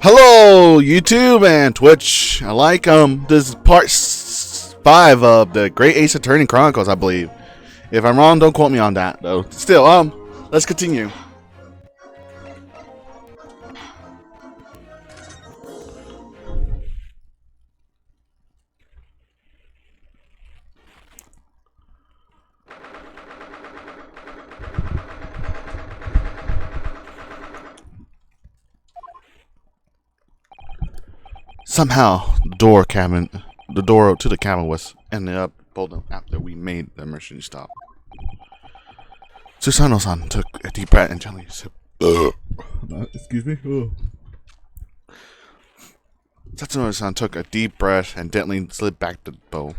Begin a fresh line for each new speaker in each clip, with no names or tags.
Hello, YouTube and Twitch. I like this is part 5 of the Great Ace Attorney Chronicles, I believe. If I'm wrong, don't quote me on that, though. Still, let's continue. Somehow, the door to the cabin was ended up pulled after we made the emergency stop. Susano-san took a deep breath and gently said, "Excuse me." Satsuno-san took a deep breath and gently slid back the bow.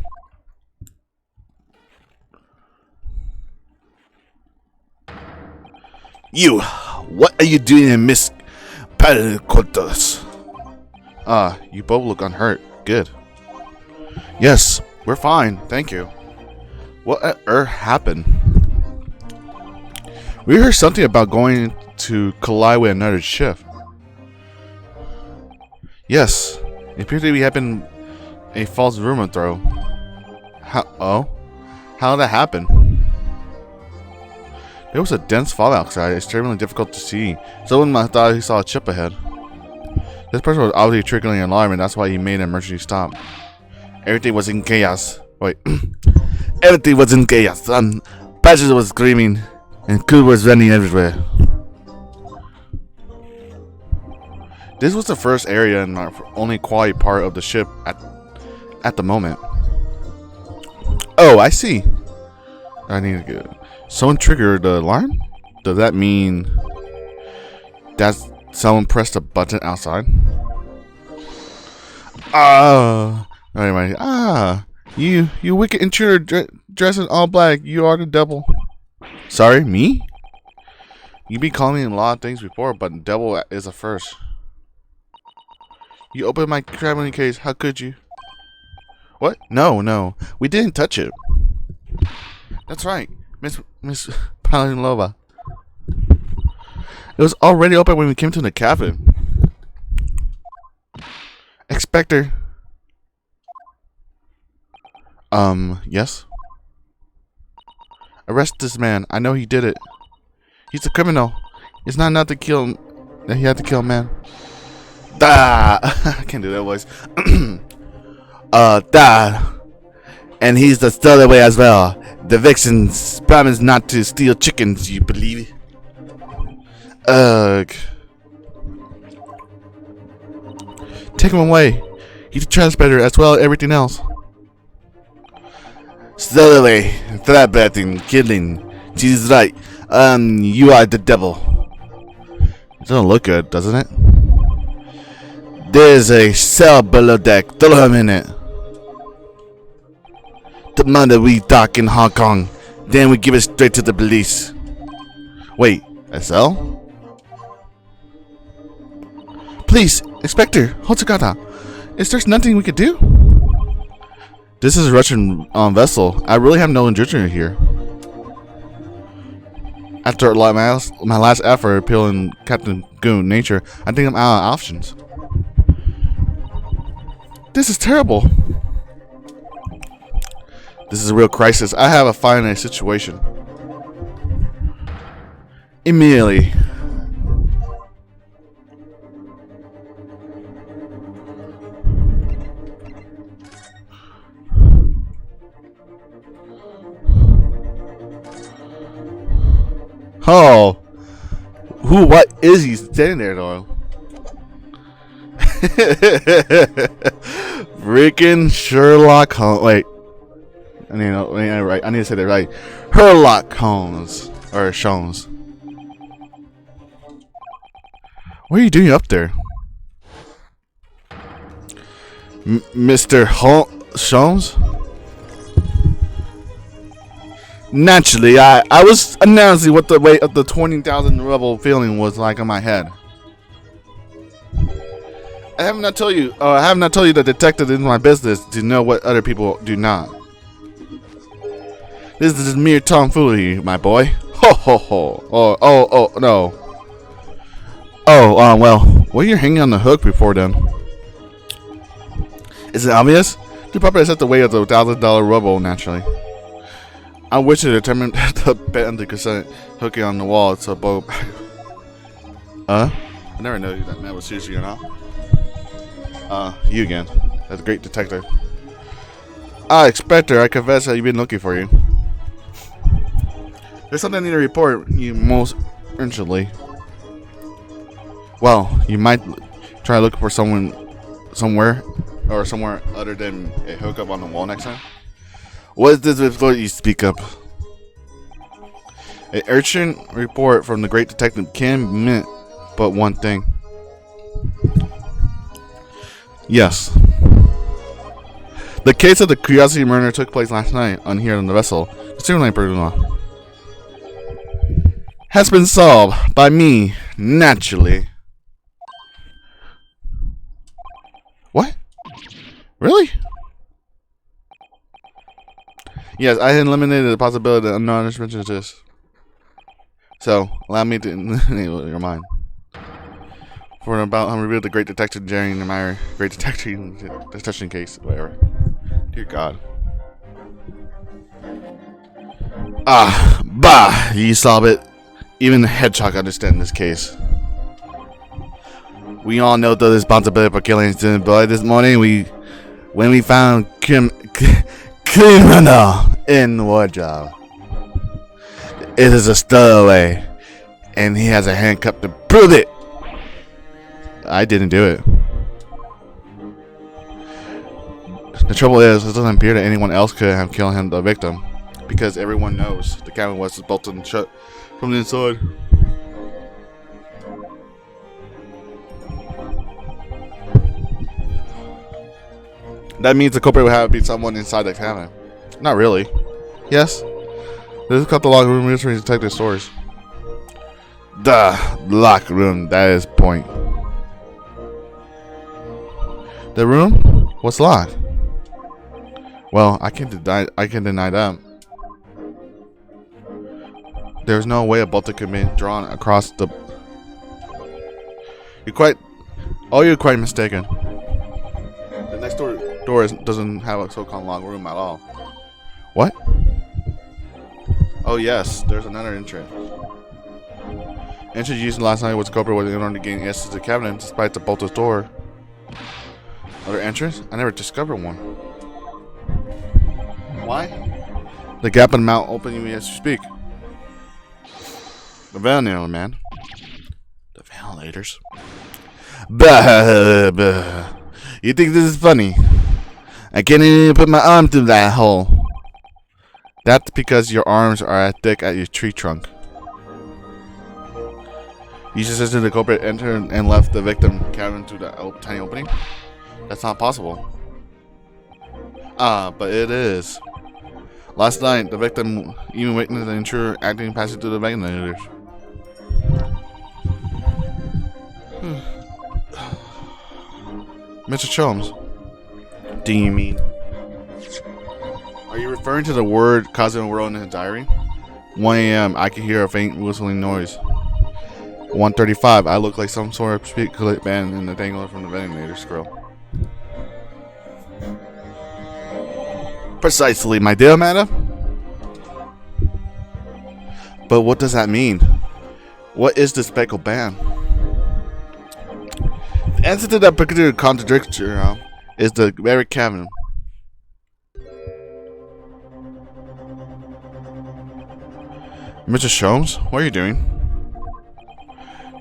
"You, what are you doing in Miss Palicotas?" You both look unhurt. Good. Yes, we're fine, thank you. What happened? We heard something about going to collide with another ship. Yes, it appears to be happened a false rumor throw. How did that happen? There was a dense fog outside. It's extremely difficult to see. Someone thought he saw a ship ahead. This person was obviously triggering an alarm, and that's why he made an emergency stop. Everything was in chaos. Wait. Everything was in chaos. Passengers was screaming, and crew was running everywhere. This was the first area and our only quiet part of the ship at the moment. Oh, I see. I need to get. Someone triggered the alarm? Does that mean that's someone pressed a button outside? Anyway, you wicked intruder dressed in all black. You are the devil. Sorry, me? You be calling me a lot of things before, but devil is a first. You opened my traveling case. How could you? What? No, we didn't touch it. That's right, Miss Palinlova. It was already open when we came to the cabin. Inspector. Yes? Arrest this man. I know he did it. He's a criminal. It's not enough to kill him that he had to kill a man. I can't do that voice. And he's the stowaway as well. The vixens promised not to steal chickens, you believe? Ugh. Take him away. He's a transporter as well as everything else. Stowaway, threatening, killing. She's right. You are the devil. It doesn't look good, doesn't it? There's a cell below deck. Throw him in it. The Monday we dock in Hong Kong. Then we give it straight to the police. Wait, a cell? Please, Inspector Hotsugata, is there nothing we could do? This is a Russian vessel. I really have no injury here. After my last effort appealing Captain Goon Nature, I think I'm out of options. This is terrible. This is a real crisis. I have a finite situation. Immediately. Oh, what is he standing there though? Freaking Sherlock Holmes. Wait, I need to say that right. Sherlock Holmes or Sholmes. What are you doing up there, Mr. Sholmes? Naturally, I was announcing what the weight of the 20,000 rebel feeling was like on my head. I have not told you that detective is my business to know what other people do not. This is mere tomfoolery, my boy. Ho ho ho. Oh no. Oh, well, What are you hanging on the hook before then? Is it obvious? You probably accept the weight of the $1,000 rubble naturally. I wish to determine the bend the cassette hooking on the wall. It's a bow. I never knew that man was seriously or not. You again. That's a great detective. Inspector, I confess that you've been looking for you. There's something I need to report you most urgently. Well, you might try looking for someone somewhere other than a hookup on the wall next time. What is this before you speak up? An urgent report from the great detective can mean but one thing. Yes. The case of the Curiosity murder took place last night on here on the vessel. Has been solved by me, naturally. What? Really? Yes, I eliminated the possibility that unknown mentions this. So, allow me to enable your mind. For about I revealed the great detective Jerry Meyer, great detective detection case, whatever. Dear God. Bah! You solve it. Even the hedgehog understands this case. We all know the responsibility for killing his boy this morning. When we found criminal in the wardrobe. It is a stowaway, and he has a handcuff to prove it. I didn't do it. The trouble is, it doesn't appear that anyone else could have killed him, the victim, because everyone knows the cabin was bolted shut from the inside. That means the culprit would have to be someone inside the cabin. Not really. Yes. This is called the locker room mystery detective stories. The locker room, that is point. The room? What's locked? Well, I can deny that. There's no way a bolt could be drawn across the. You're quite mistaken. The next door doesn't have a so-called locked room at all. What? Oh yes, there's another entrance. Entrance used last night was culprit in order to gain access to the cabinet despite the bolted door. Other entrance? I never discovered one. Why? The gap in the mount opening as you speak. The ventilator, man. The ventilators. Bah, bah. You think this is funny? I can't even put my arm through that hole. That's because your arms are as thick as your tree trunk. You just said the culprit entered and left the victim cabin through the tiny opening? That's not possible. But it is. Last night, the victim even witnessed the intruder acting passing through the ventilators. Mr. Cholmes, do you mean? Are you referring to the word Cosmo wrote in his diary? 1 a.m. I can hear a faint whistling noise. 1:35. I look like some sort of speak clip band in the dangler from the ventilator scroll. Precisely, my dear madam. But what does that mean? What is the speckled band? The answer to that particular contradiction is the very cabin. Mr. Cholmes, what are you doing?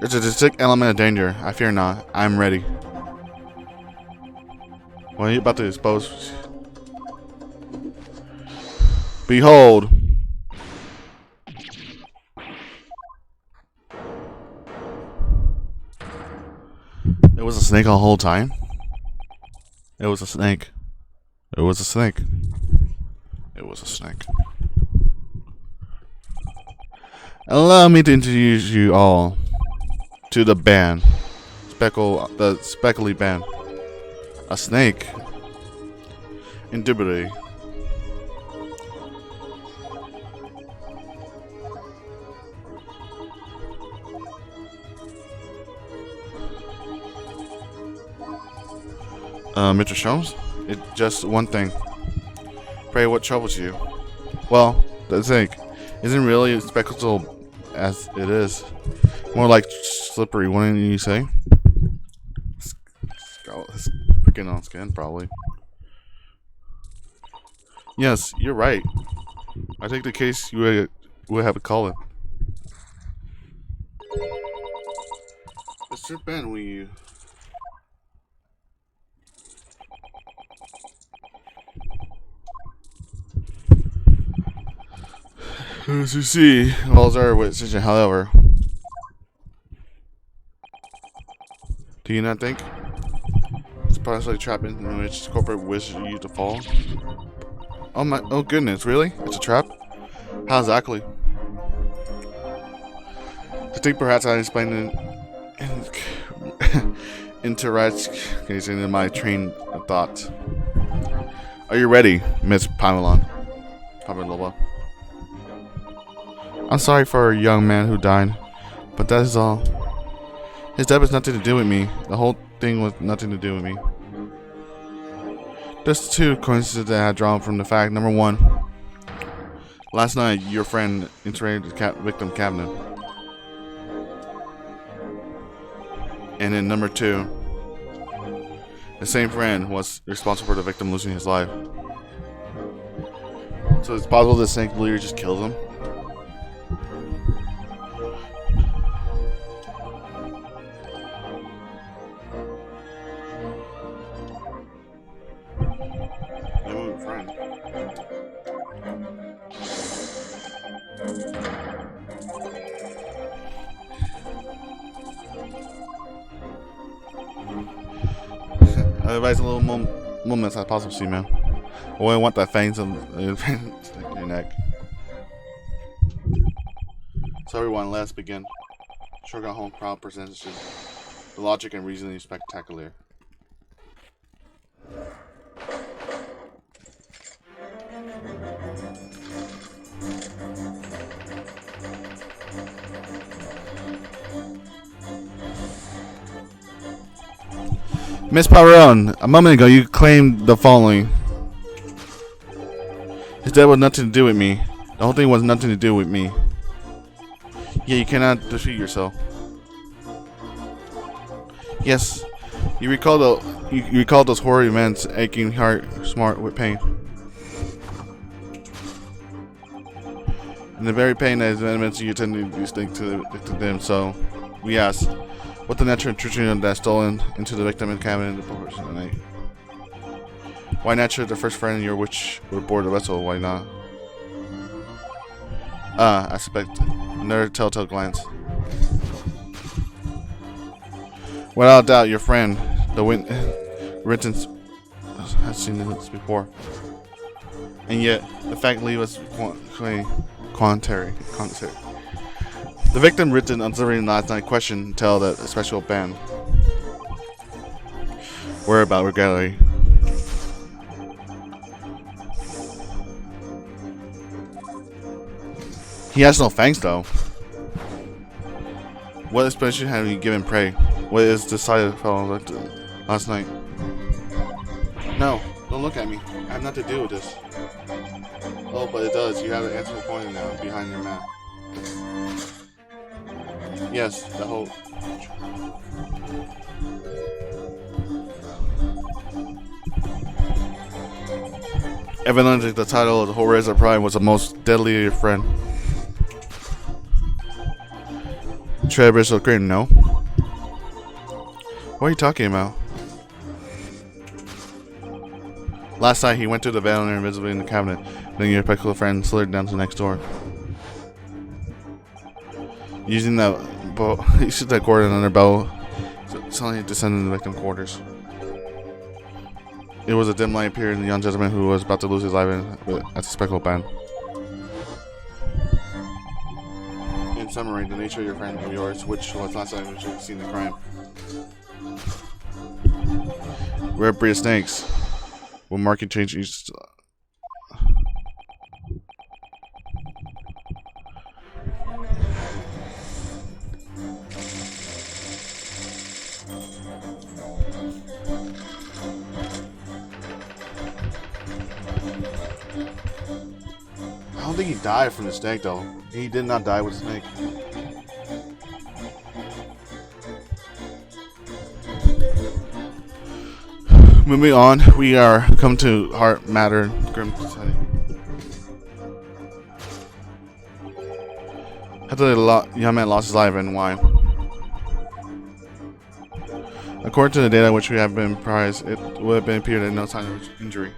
There's a distinct element of danger. I fear not. I am ready. What are you about to expose? Behold. It was a snake the whole time? It was a snake. It was a snake. It was a snake. Allow me to introduce you all to the band. The speckly band. A snake. Indubitably. Mr. Sholmes? It's just one thing. Pray, what troubles you? Well, the thing isn't really as spectacle as it is. More like slippery, wouldn't you say? It's freaking on skin, probably. Yes, you're right. I take the case you would have to call it. Mr. Ben, will you? As you see, walls are with such a however. Do you not think? It's possibly a trap in which corporate wishes you to fall? Oh goodness, really? It's a trap? How exactly? I think perhaps I explained into my train of thought. Are you ready, Miss Pamela? I'm sorry for a young man who died, but that is all. His death has nothing to do with me. The whole thing was nothing to do with me. There's two coincidences that I had drawn from the fact. Number one, last night your friend interrogated the victim cabinet. And then number two, the same friend was responsible for the victim losing his life. So it's possible the snake leader just kills him? Friend. I advise a little moments as possible, see, man. I wouldn't want that fangs on your neck. So everyone, let's begin. Shogun Home Crowd presents the logic and reasoning spectacular. Miss Paron, a moment ago you claimed the following. His death was nothing to do with me. The whole thing was nothing to do with me. Yeah, you cannot defeat yourself. Yes, you recall those horror events, aching heart, smart with pain. And the very pain that is elements you tend to distinct to them. So, we ask, what the natural intrusion that stolen into the victim and cabinet in the proportion of the night? Why not the first friend in your which would board the vessel? Why not? I suspect another telltale glance. Without doubt, your friend, the Rittens, has seen this before. And yet, the fact leaves us contrary. The victim written observing last night question tell that a special band. Whereabout gallery. He has no fangs though. What explanation have you given, pray? What is decided fellow last night? No, don't look at me. I have nothing to do with this. Oh, but it does. You have the answer pointing now behind your map. Yes, the whole. Evidently, the title of the whole Razor Prime was the most deadly to your friend. Trevor Green, no? What are you talking about? Last night he went to the veil and invisibly in the cabinet. Then your particular friend slid down to the next door. Using that bow, he shot that cord on their bow, suddenly descended into the victim quarters. It was a dim light appeared in the young gentleman who was about to lose his life at the spectacle band. In summary, the nature of your friend of yours, which was last time you seen the crime. Rare breed of snakes. Will market change each? don't think he died from the snake, though. He did not die with the snake. Moving on, we are come to Heart Matter Grim Society. How the young man lost his life and why? According to the data which we have been apprised, it would have been appeared that no sign of injury.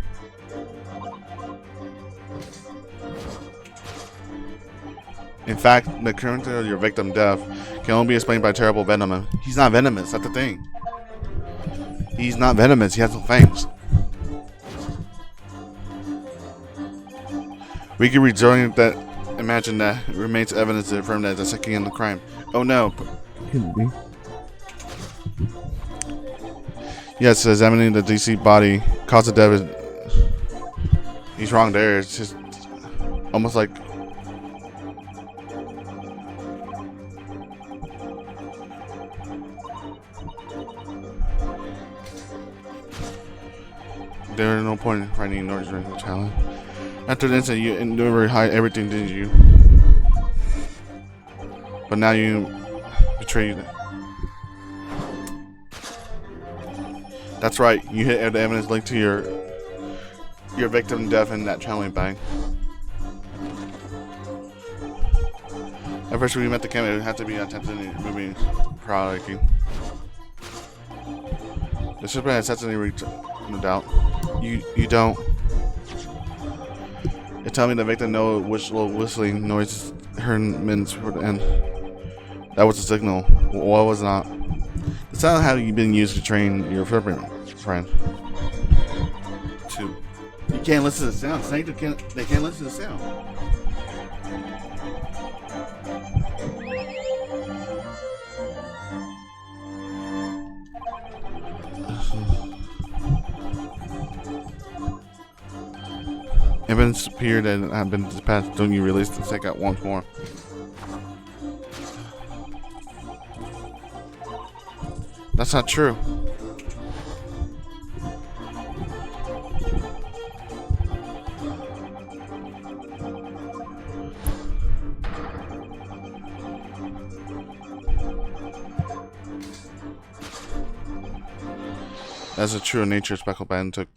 In fact, the occurrence of your victim's death can only be explained by terrible venom. He's not venomous, that's the thing. He's not venomous, he has no fangs. We can imagine that remains evidence to affirm that the second in the crime. Oh no.
Couldn't be.
Yes, examining the DC body, cause of death is... He's wrong there, it's just almost like... There is no point in finding noise during the challenge. After the incident, you endeavored to hide everything, didn't you? But now you betray them. That's right. You hid the evidence linked to your victim's death in that channeling bag. At first, when you met the camera, it had to be attempted in moving proud like you. The shipment has certainly reached, no doubt. You don't. It tell me the victim know which little whistling noise her minutes for the end. That was a signal. What was not? It's not how you've been used to train your friend. Two. You can't listen to the sound. Snake, they can't listen to the sound. Evidence appeared and have been dispatched. Don't you release the snake out once more? That's not true. That's a true nature Speckled Band took.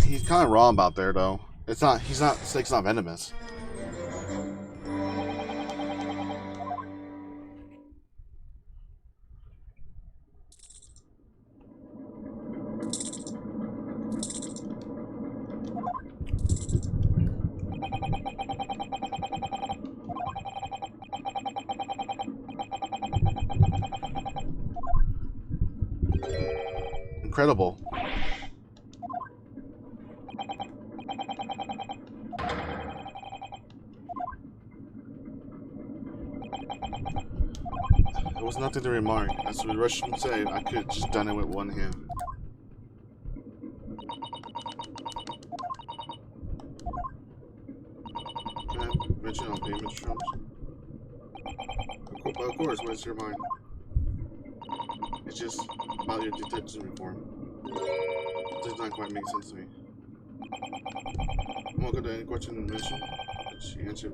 He's kind of wrong about there though. It's not. He's not. Snake's not venomous. Incredible. There was nothing to remark. As the Russians say, I could have just done it with one hand. Can I mention on payment terms? Of course, what's your mind? It's just about your detective reform. It does not quite make sense to me. I'm gonna go to any question in the mission. She answered.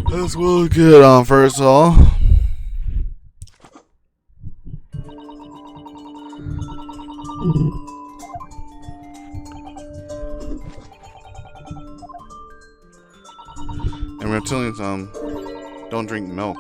That's really good on first of all. And reptilians don't drink milk.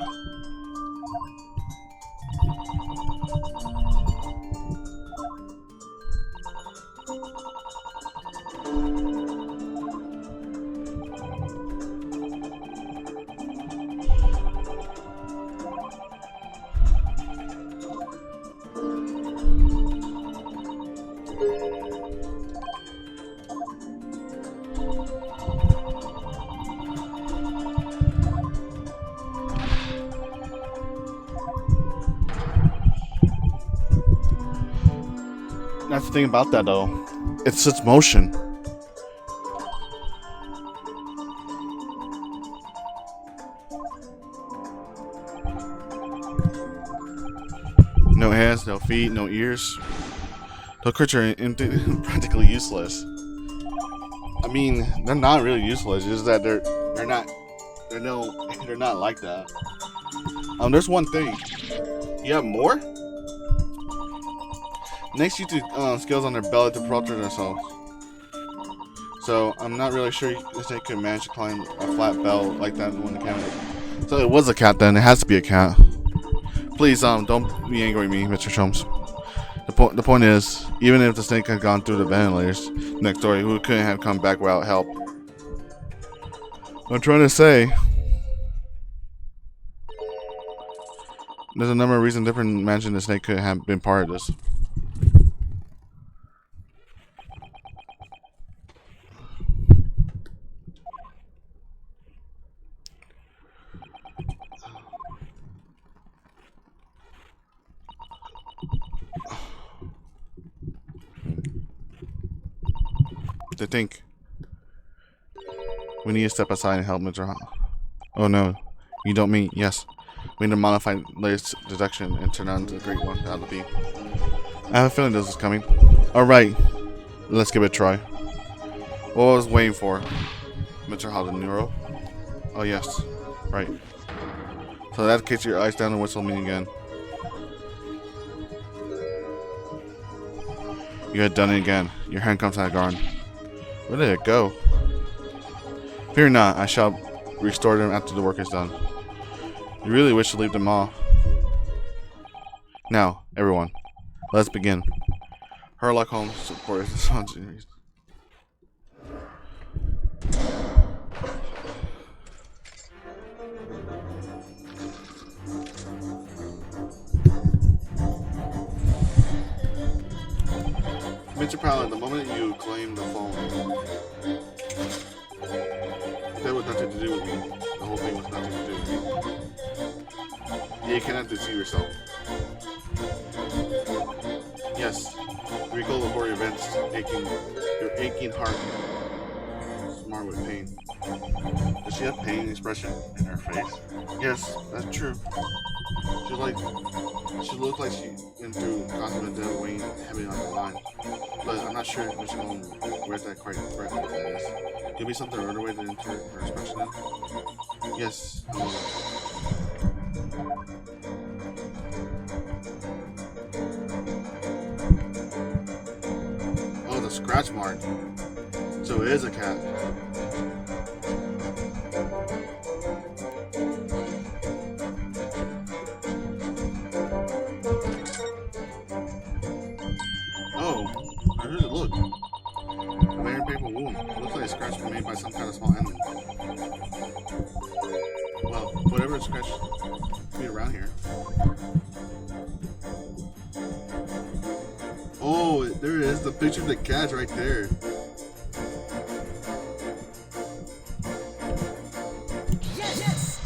That's the thing about that though. It's its motion. no feet, no ears. Those creatures are practically useless. I mean, they're not really useless. It's just that they're not like that. There's one thing. You have more? Next, you do skills on their belly to protect themselves. So I'm not really sure if they could manage to climb a flat belt like that when the cat. So it was a cat then. It has to be a cat. Please, don't be angry with me, Mr. Sholmes. The point is, even if the snake had gone through the ventilators next door, we couldn't have come back without help. I'm trying to say, there's a number of reasons different mentioned the snake could have been part of this. To think. We need to step aside and help Mr. Oh no, you don't mean yes. We need to modify latest deduction and turn on the great one out of the beam. I have a feeling this is coming. Alright, let's give it a try. What I was waiting for, Mr. Hadanuro. Oh yes, right. So in that case, your eyes down and whistle me again. You had done it again. Your hand comes out of guard. Where did it go? Fear not, I shall restore them after the work is done. You really wish to leave them all. Now, everyone, let's begin. Sherlock Holmes supports the Sun series. Mr. Paladin, the moment you claim the phone, that was nothing to do with me. The whole thing was nothing to do with me. You cannot deceive yourself. Yes, recall the horror events, your aching heart, smart with pain. Does she have pain expression in her face? Yes, that's true. She looked like she went through constant death weighing heavy on the line. But I'm not sure which one where that quite correctly that is. Give me something other way to enter her expression in? Yes. Oh, the scratch mark. So it is a cat. Look. A very painful wound. It looks like a scratch made by some kind of small animal. Well, whatever scratch could be around here. Oh, there it is. The picture of the cat right there. Yes!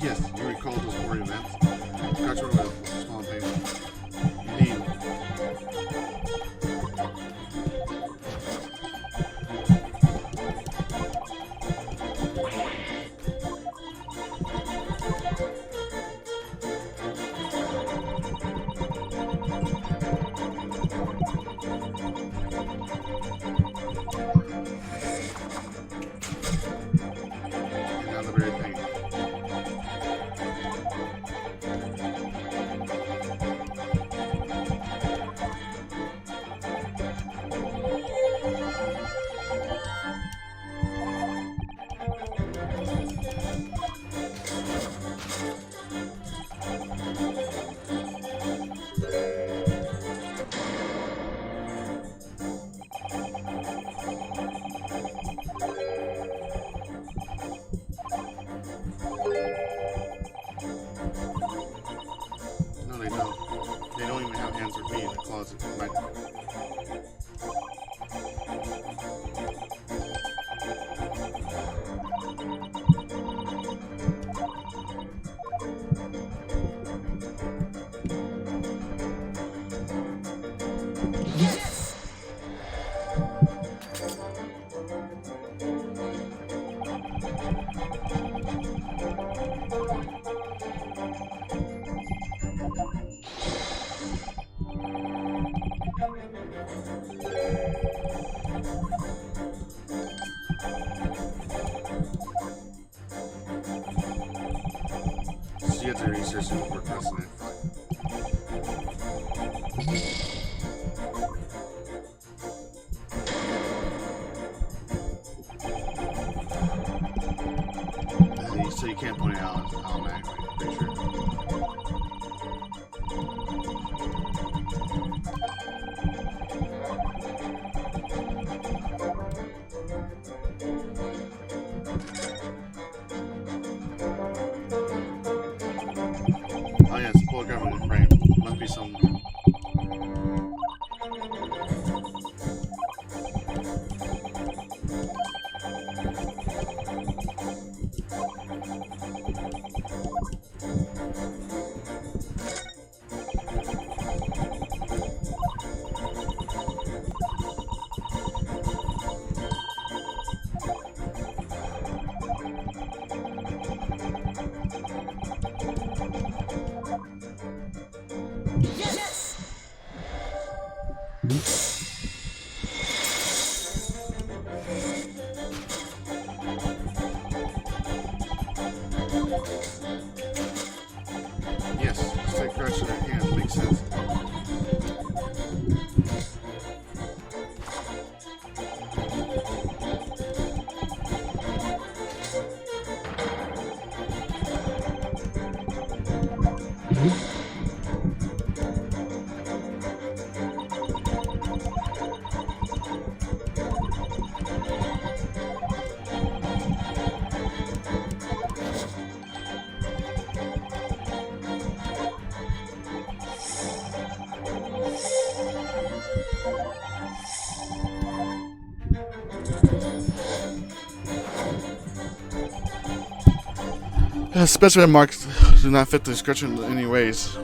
Yes, you recall those horror events. Scratch over with small pain. Indeed. And now the very pain. No, they don't. They don't even have hands or feet in the closet. Yes! So you have to research and procrastinate. So you can't point it out automatically, pretty sure. Oh yeah, it's a photograph in the frame. Must be some. Yes, stick crush to their hands makes sense. Specimen marks do not fit the description in any ways.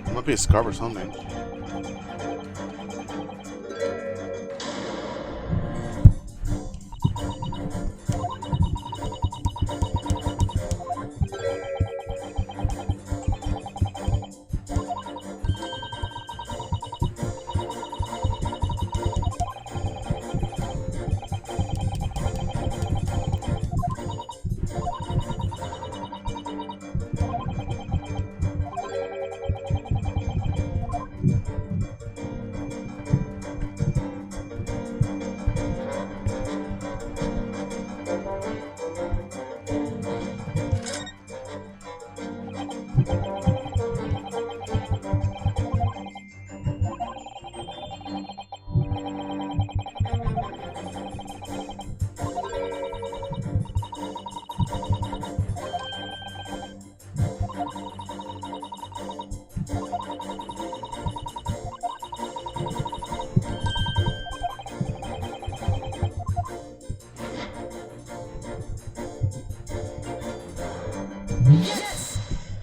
It might be a scarf or something.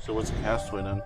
So what's a castaway then?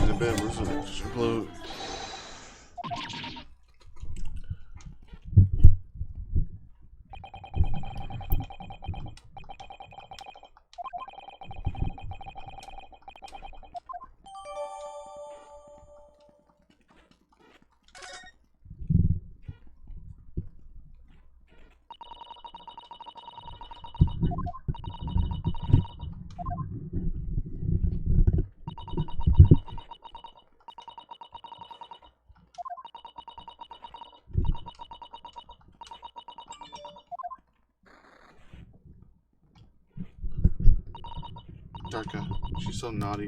In a bit, where's the explode? Darka. She's so naughty.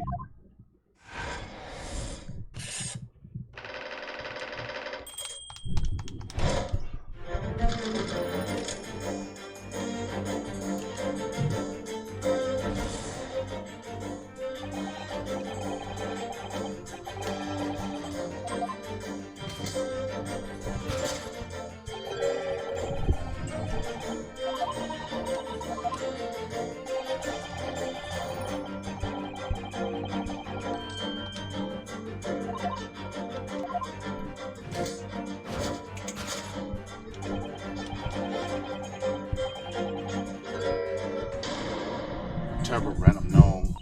Terrible random gnome.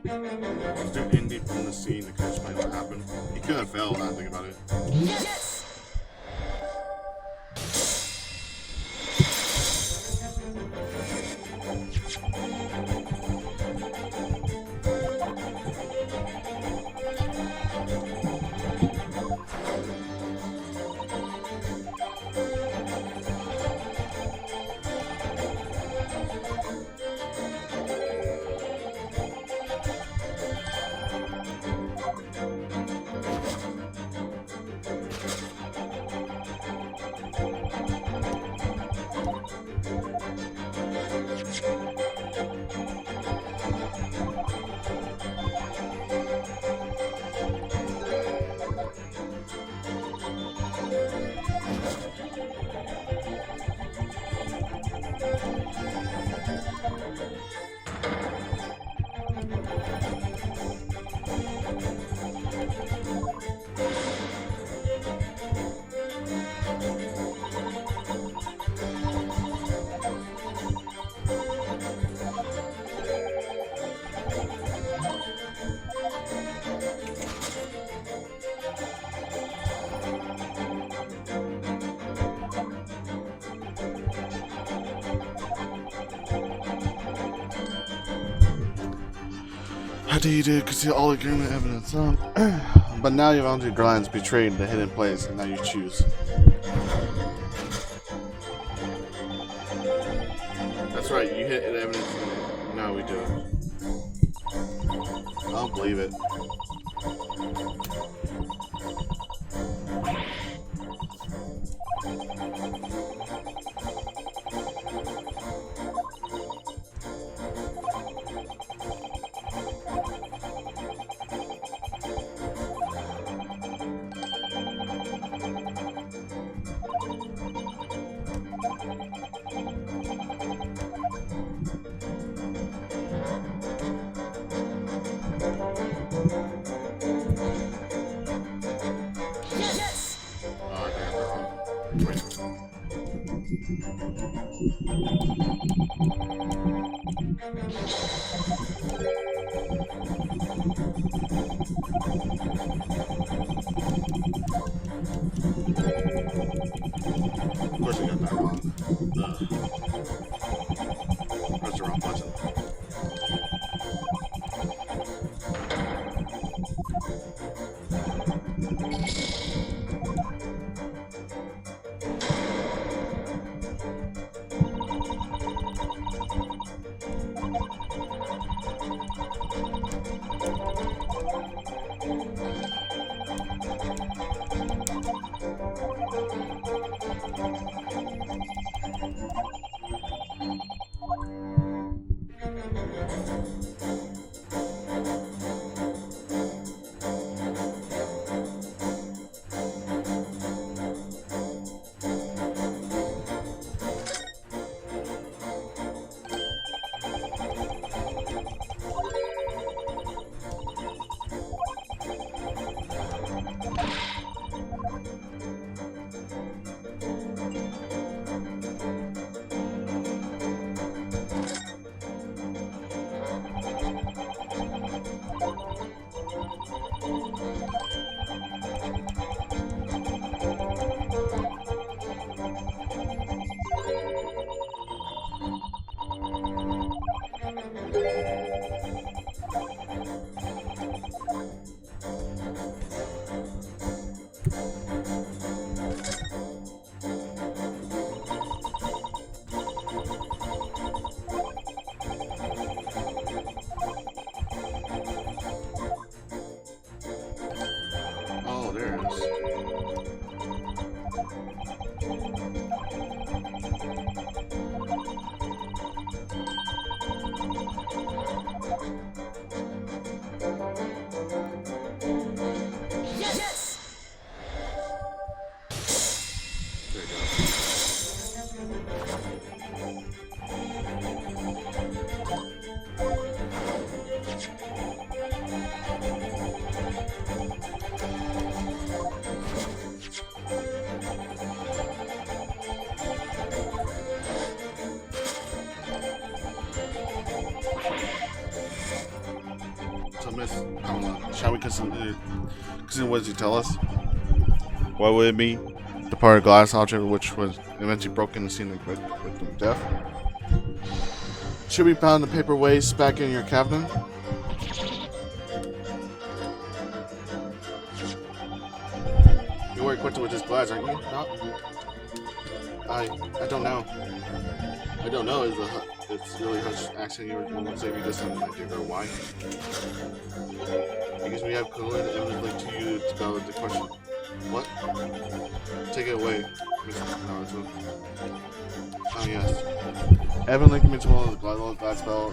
Let's do Indy from the scene to kind of explain what happened. He could have failed, now I think about it.
Yes!
How do you conceal all agreement evidence? But now you've onto Glands betrayed the hidden place, and now you choose. how we do it. I don't believe it. Of course I got that wrong. Press the wrong button. Oh, there it is. There you So, Miss, shall we continue what does he tell us? What would it be? The part of glass object which was eventually broken and seen the victim of death. Should be found in the paper waste back in your cabinet. You were equipped with this glass, aren't you? No? I don't know. I don't know. It's really hush accent you were going to say we just have an idea or why. Because we have colloidal evidence linked to you to validate the question. What? Take it away, Mr. Naruto. Oh yes. Evan linked me to one of the glass spell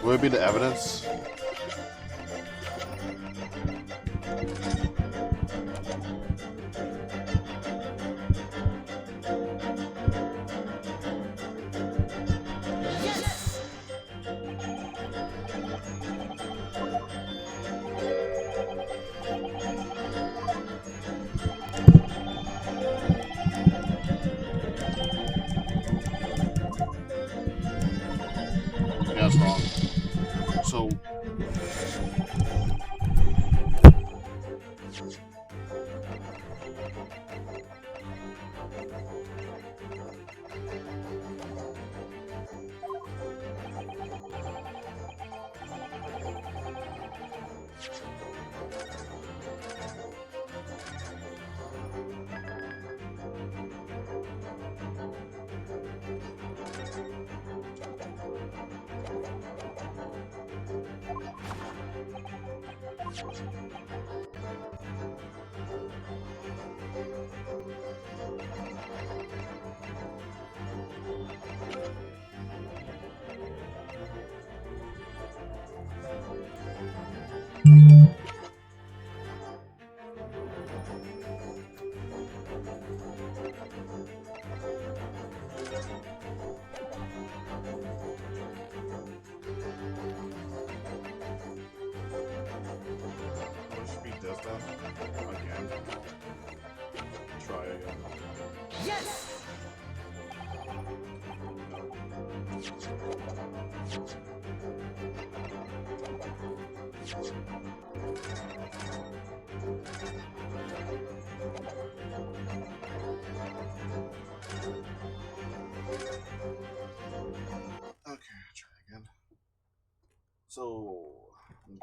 would it be the evidence? Yeah, it's wrong. So Speed does that again. Try again.
Yes!
Okay, try again. So, okay.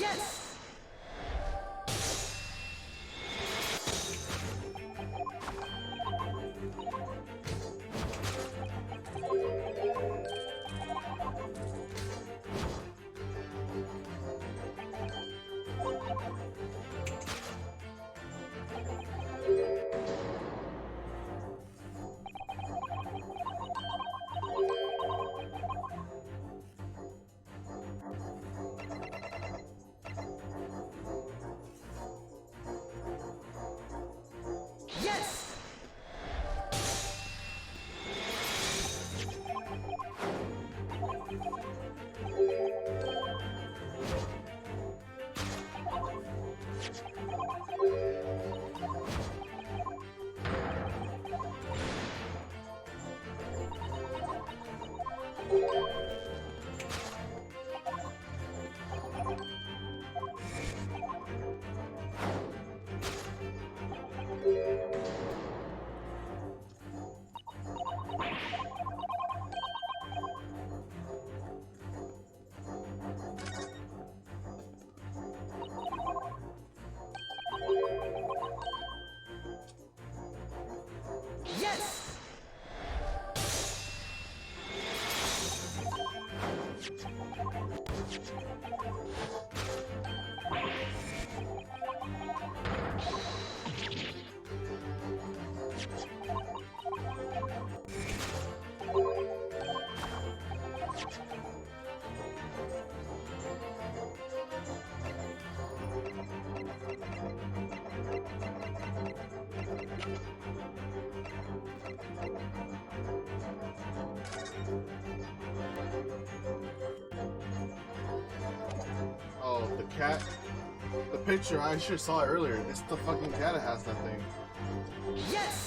Yes! Yes! Yes!
Oh, the cat. The picture, I sure saw it earlier. It's the fucking cat that has that thing.
Yes!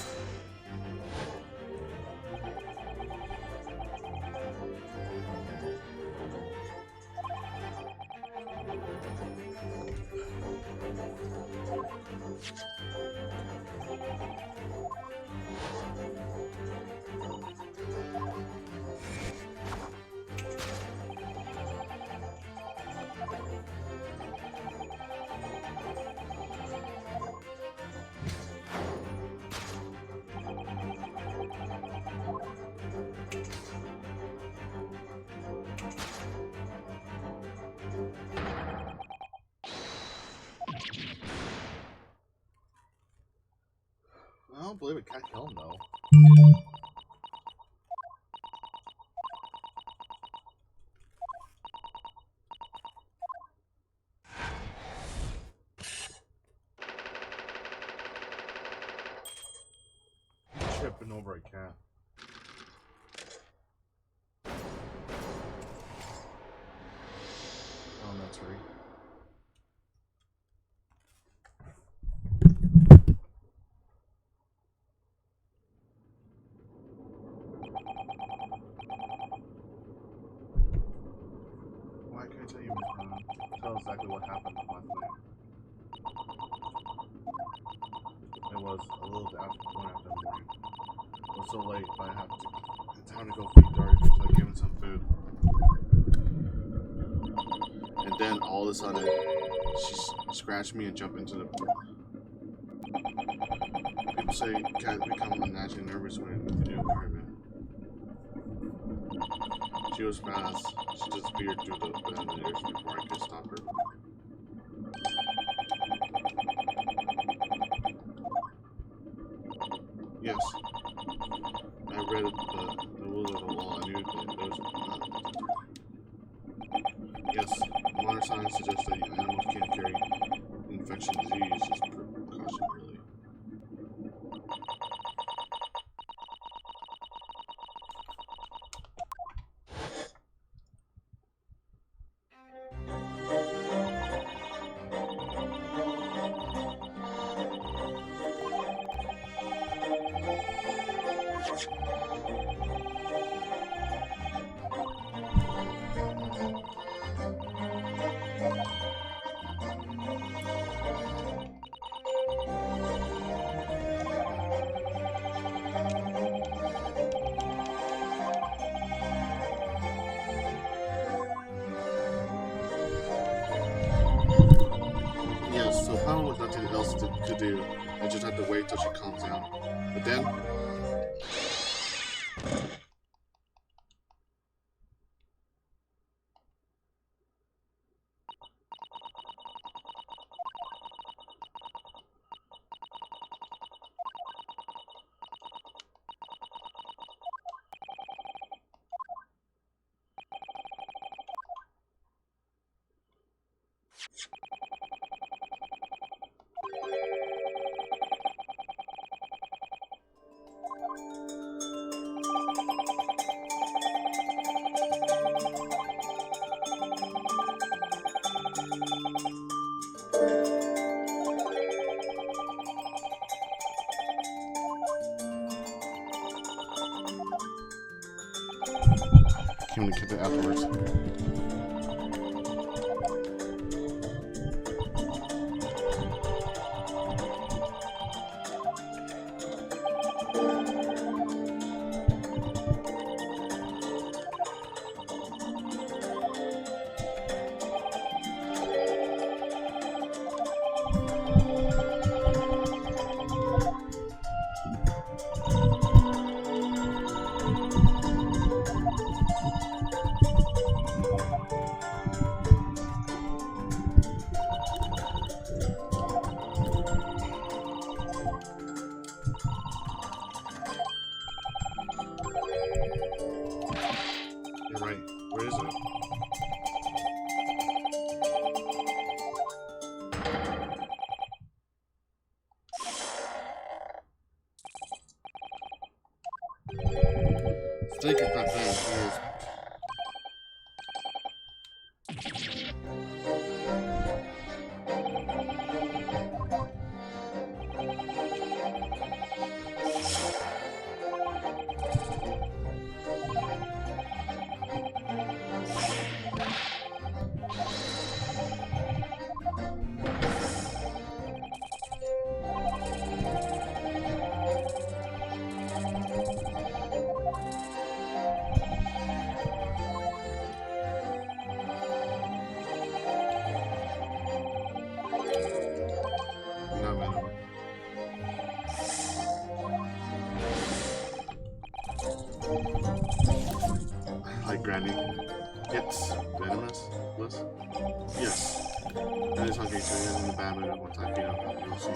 I don't believe it can't kill him though. Tripping over a cat. battery. Why can't I tell you tell exactly what happened last night? It was a little after morning. It was so late, but I had time to go feed Dark, so I gave him some food. And then all of a sudden, she scratched me and jumped into the pool. People say cats become unnaturally nervous when in a new environment. She was fast. She disappeared through the ventilators before I could stop her. Yes. I read the rules of the law. I knew that there was Yes. Modern science suggests that animals can't carry infectious disease as precaution, really. Yes, so Pama was nothing else to do. I just had to wait till she calms down. But then, communicate it afterwards. You're right. Where is it? Steak is not bad. It is. Not venom. Like Granny. It's venomous. Bliss? Yes. That is hungry, so you're in the bad mood once I feed him. You'll see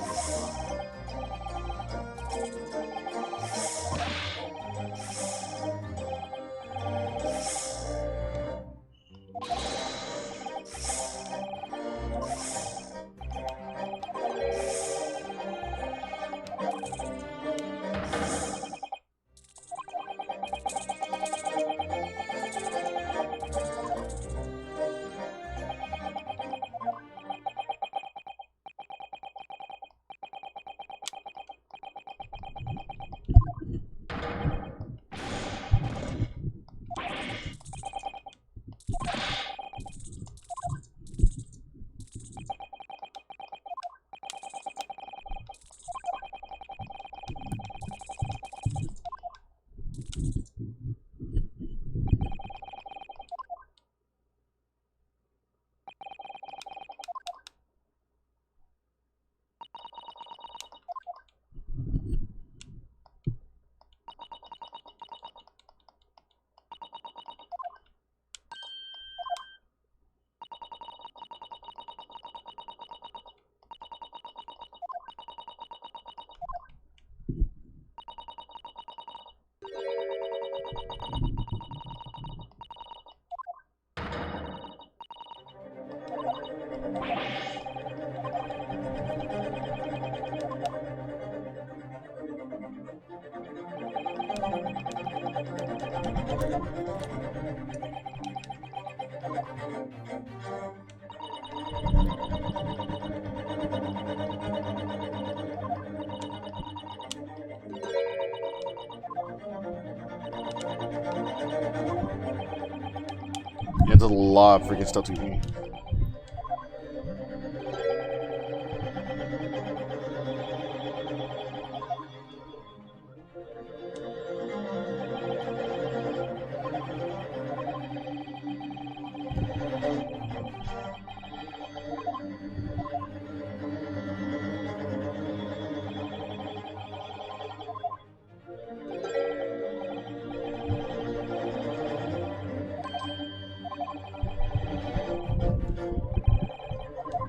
a lot of freaking stuff to eat.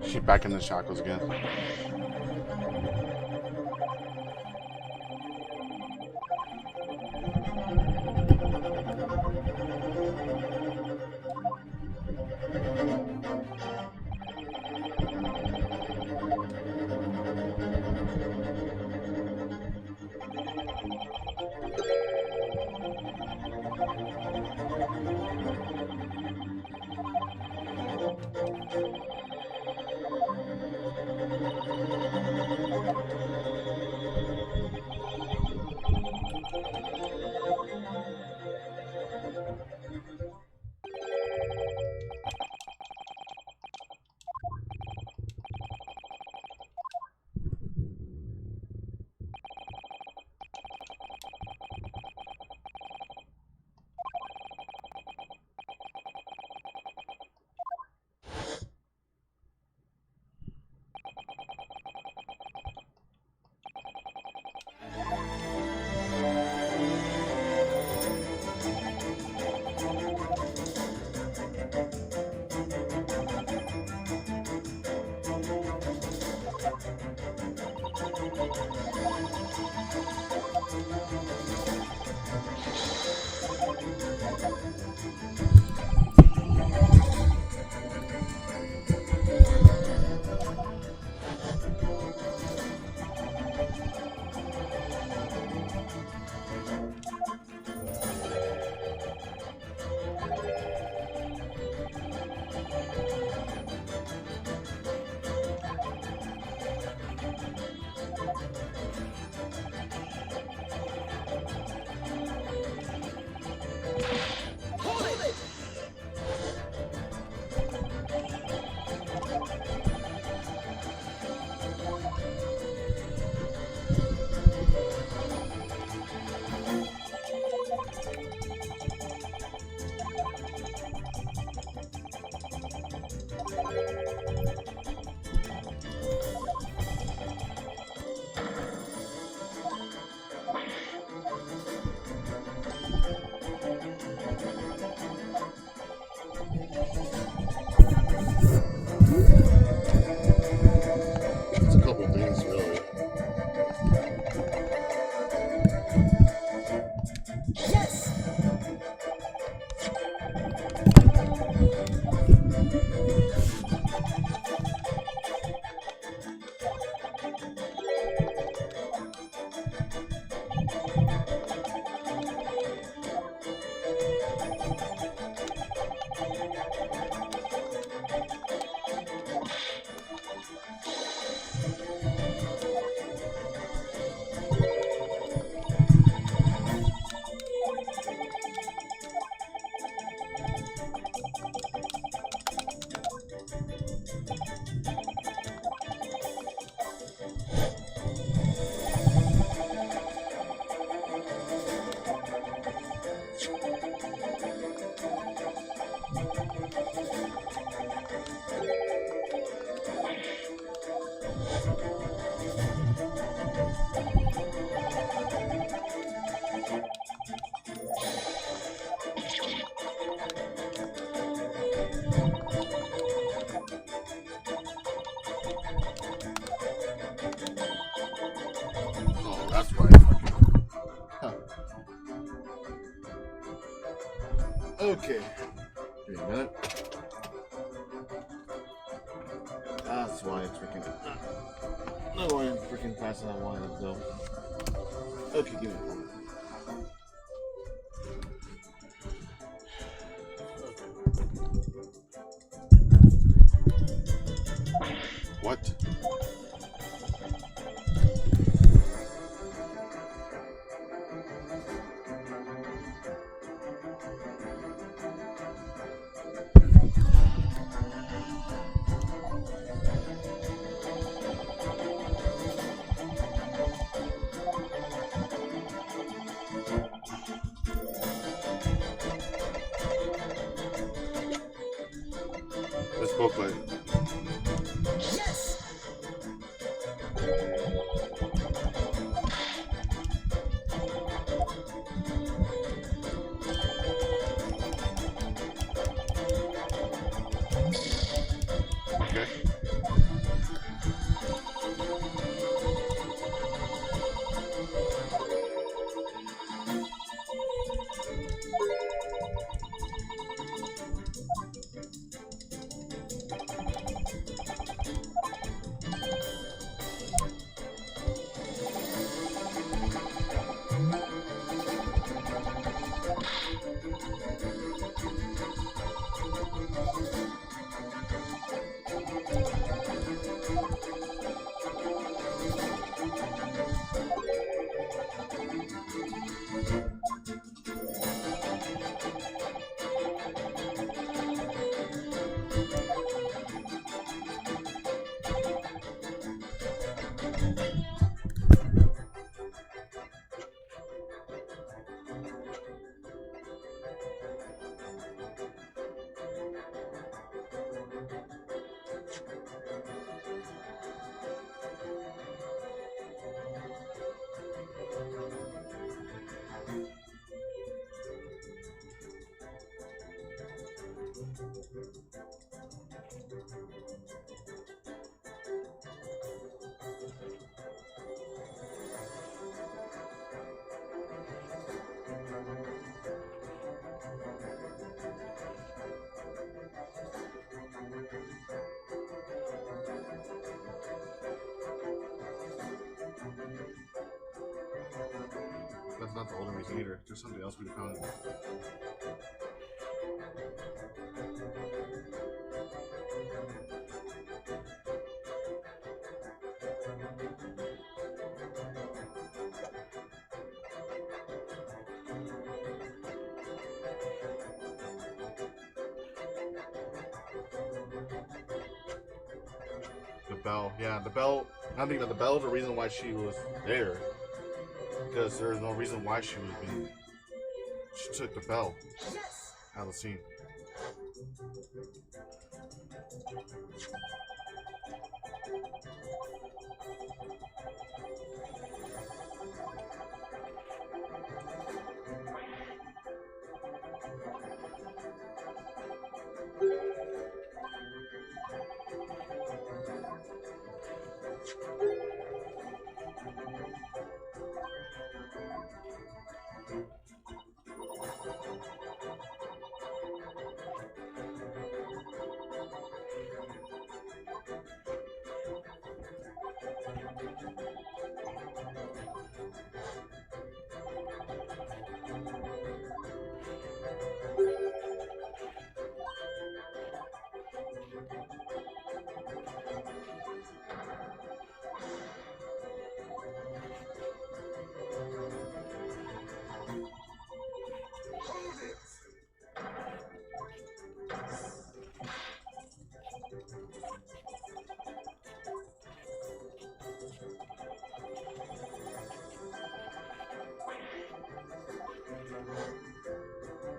She back in the shackles again.
Okay. Give me a minute. That's why it's freaking. No, why I'm freaking faster than I wanted to go. Okay, give me a moment.
What? booklet.
Yes.
Okay. That's not the only reason either. There's something else we found. The bell. Yeah, the bell. I think that the bell is the reason why she was there. Because there's no reason why she was being. She took the bell
Yes.
out of the scene.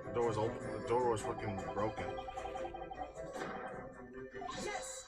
The door was open. The door was fucking broken.
Yes.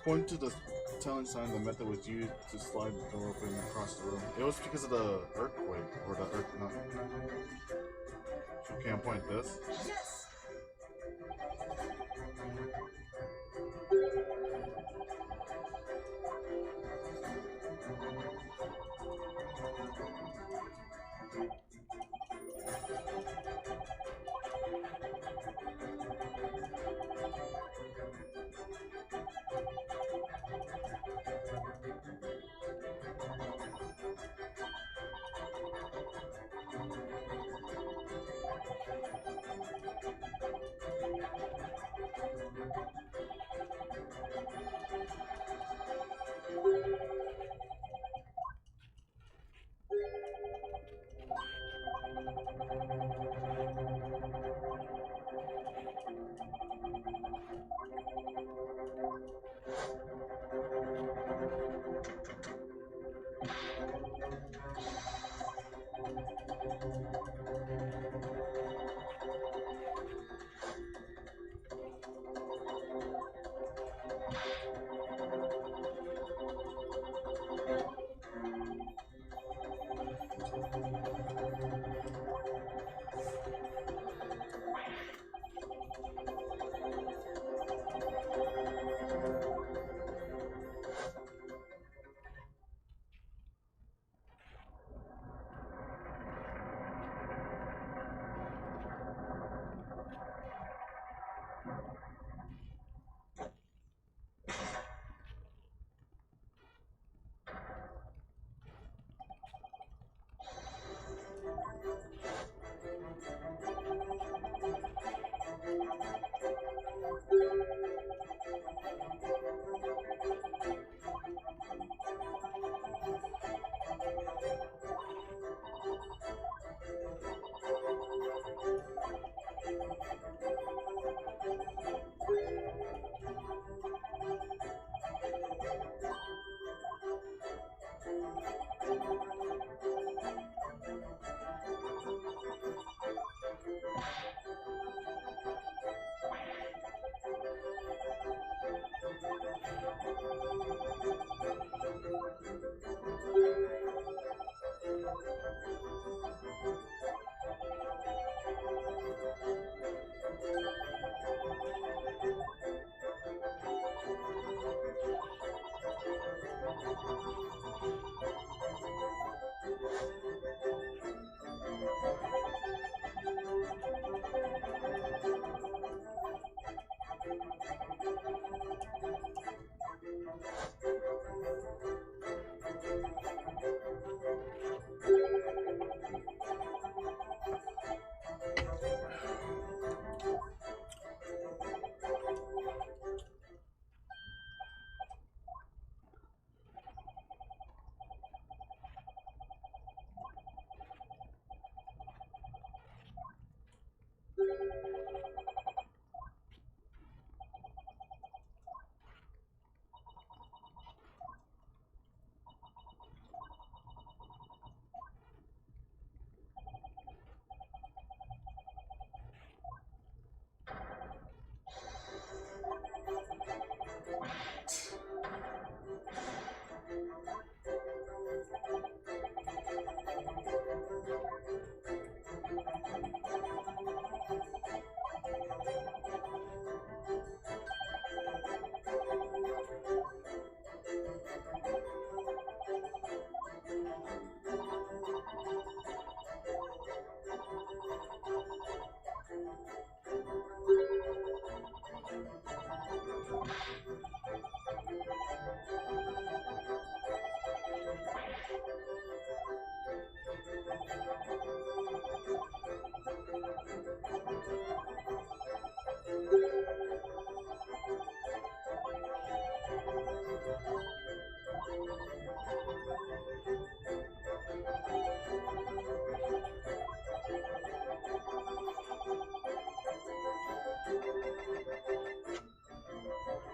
Point to the telling sign the method was used to slide the door open across the room. It was because of the earthquake, or the earth. No. So can I point this?
Yes.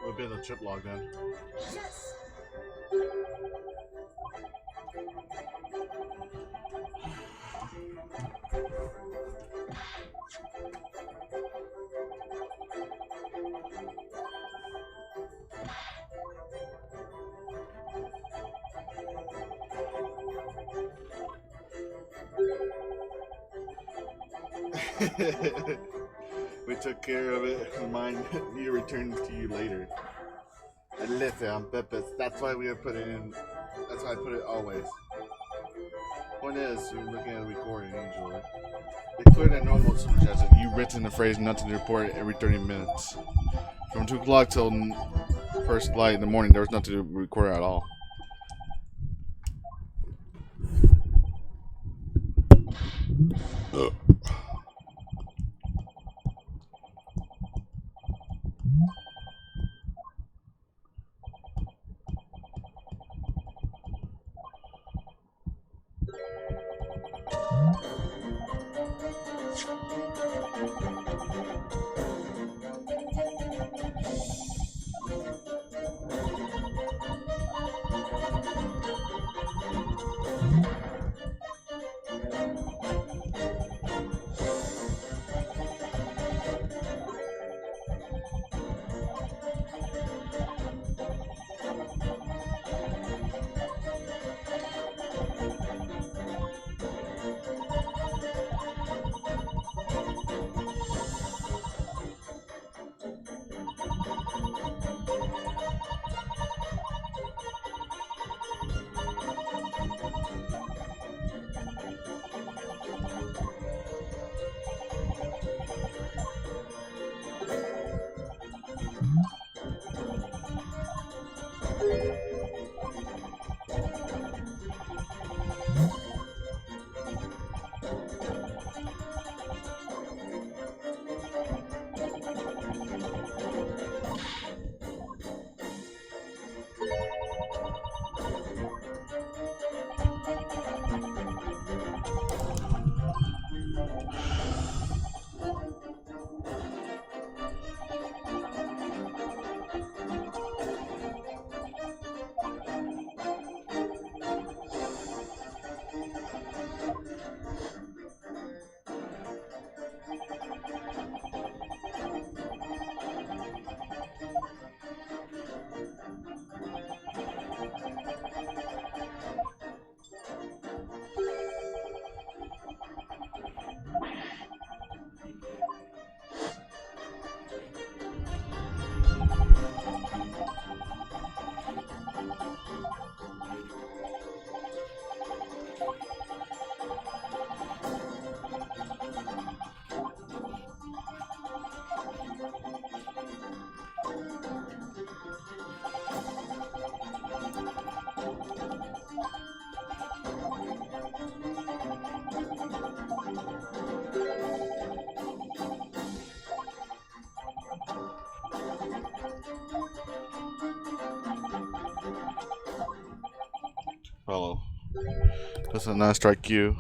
Would have been the chip log then.
Yes.
We took care of it. Mine, you returned to you later. And listen, I'm Pepe. That's why we put it in. That's why I put it always. Point is, you're looking at a recording usually. They cleared a normal supercharger. You written the phrase nothing to report every 30 minutes. From 2 o'clock till first light in the morning, there was nothing to record at all. Fellow, does it not strike you?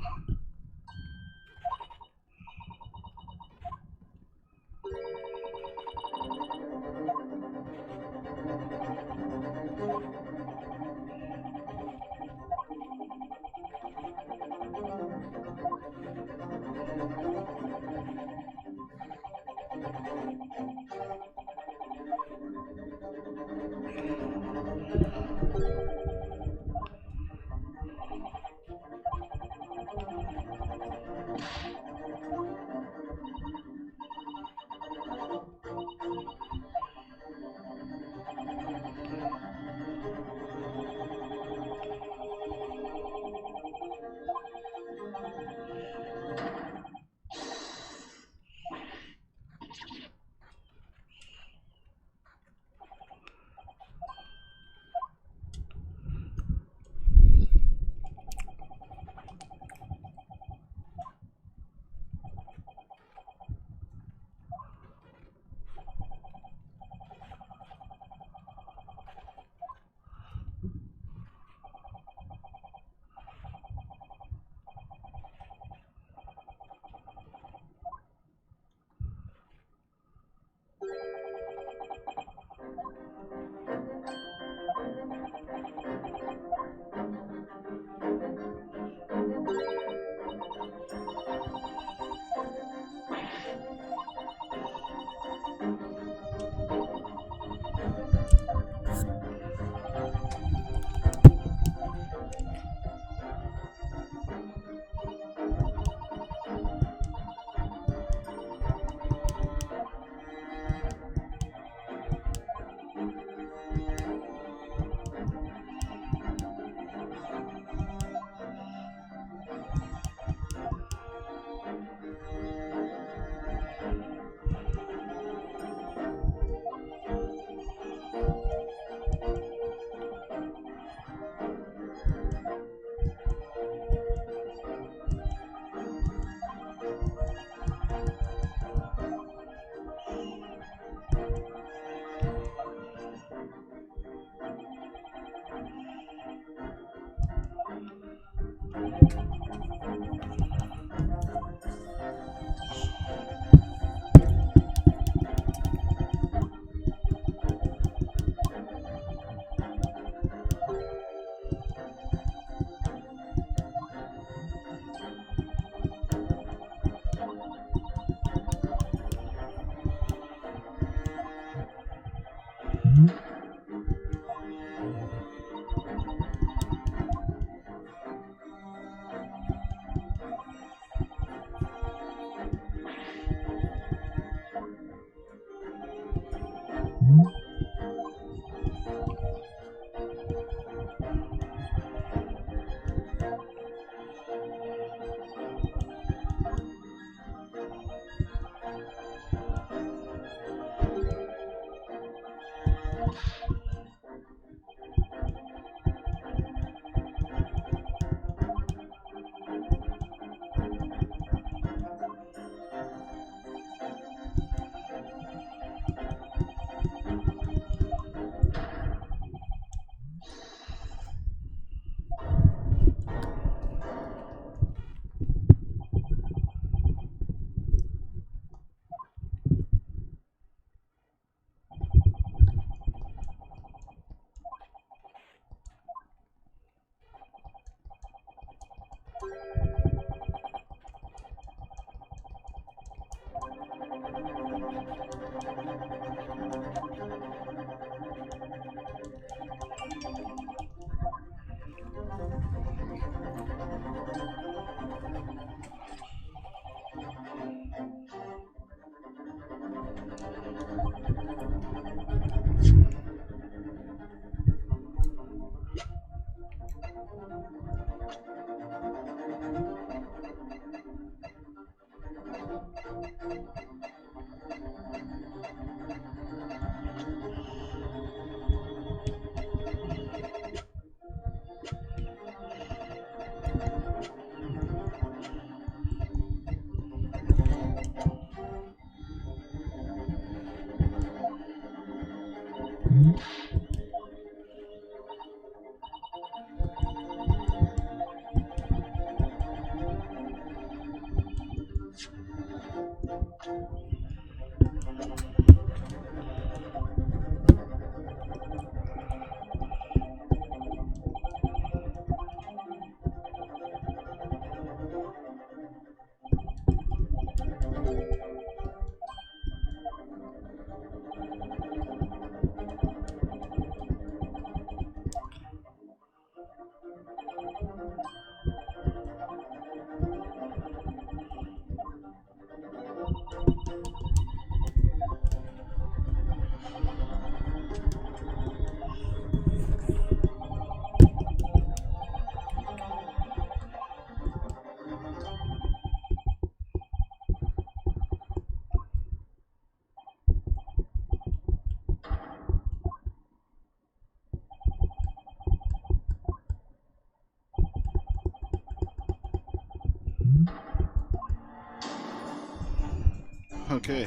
Okay.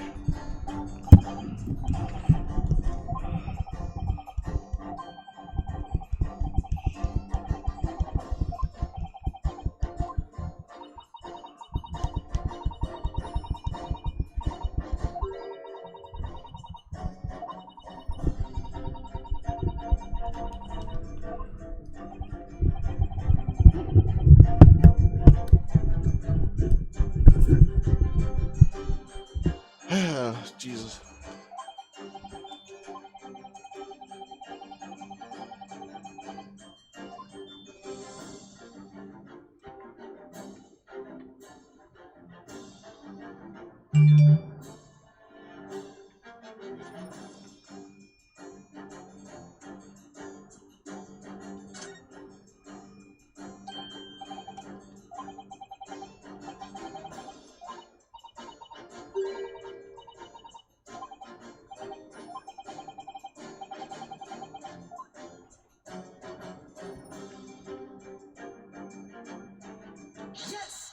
Jesus.
Yes!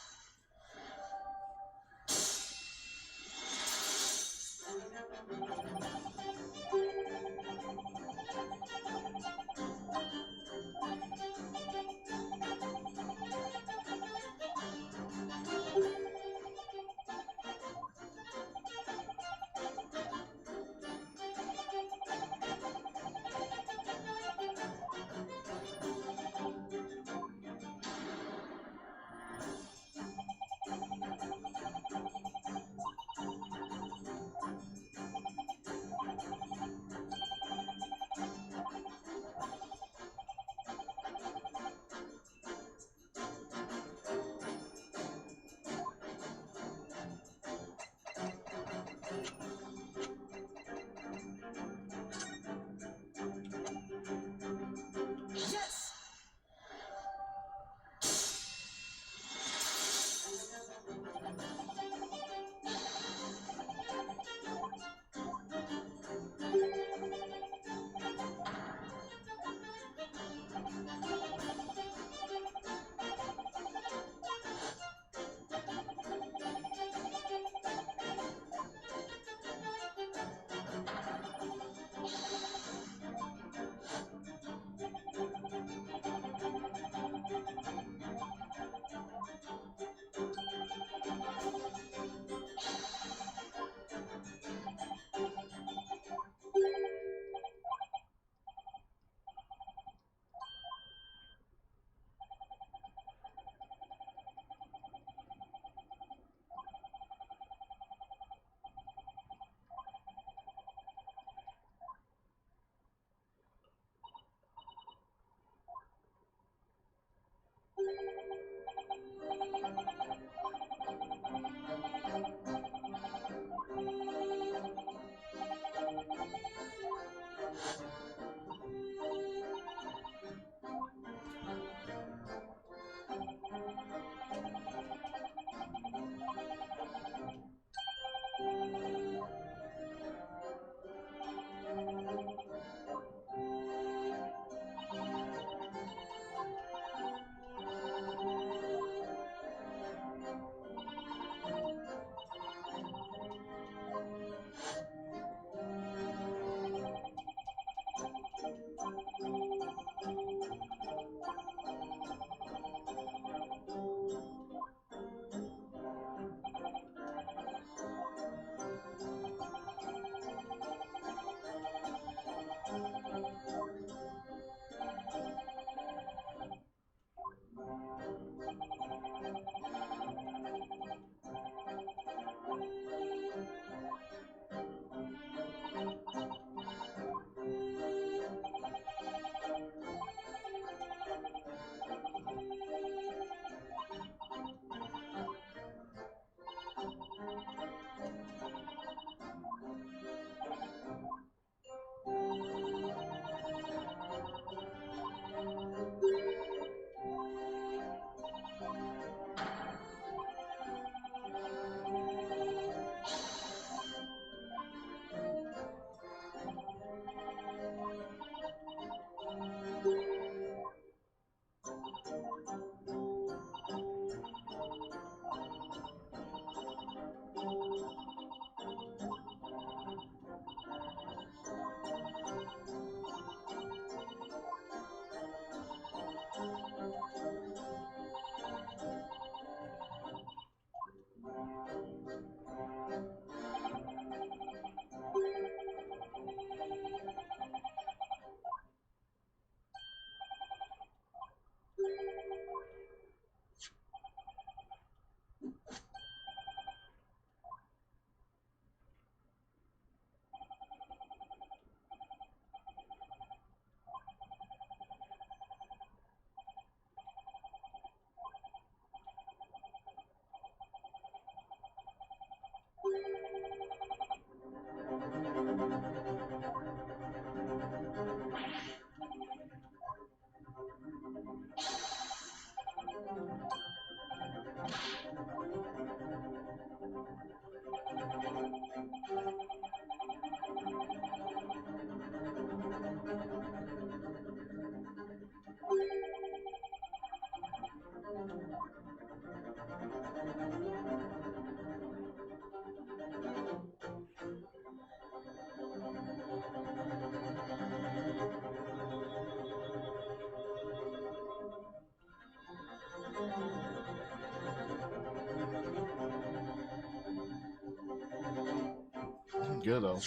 good though.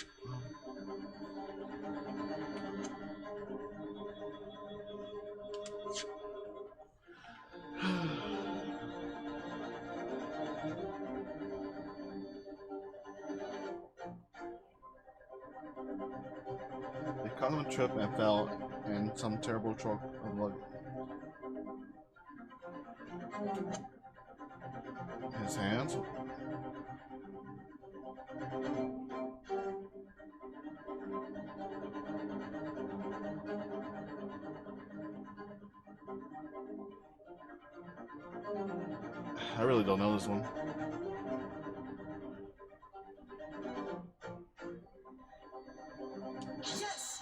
They caught him a trip and fell in some terrible stroke of luck. His hands. I really don't know this one.
Yes.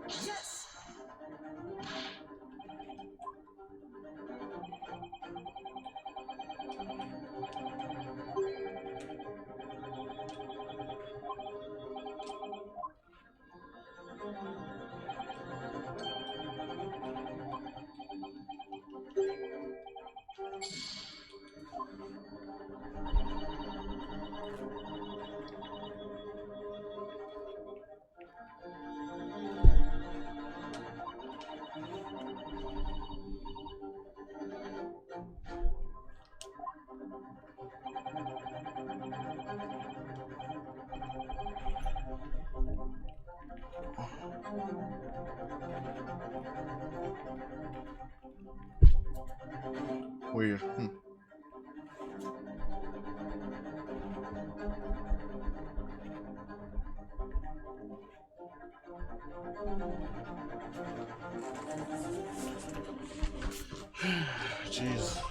Yes.
Weird. Jeez.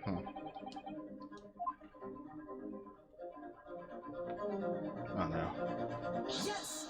Huh. Oh no.
Yes.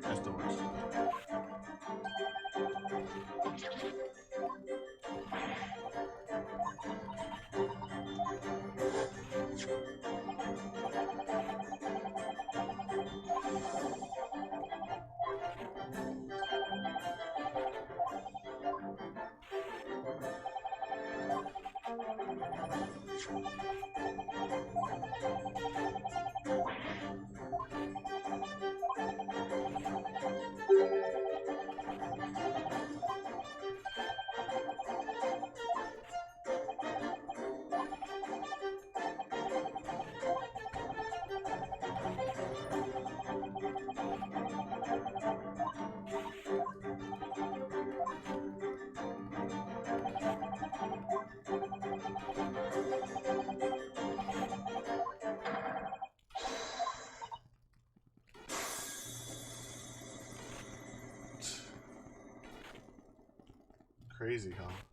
That's the worst. Crazy, huh?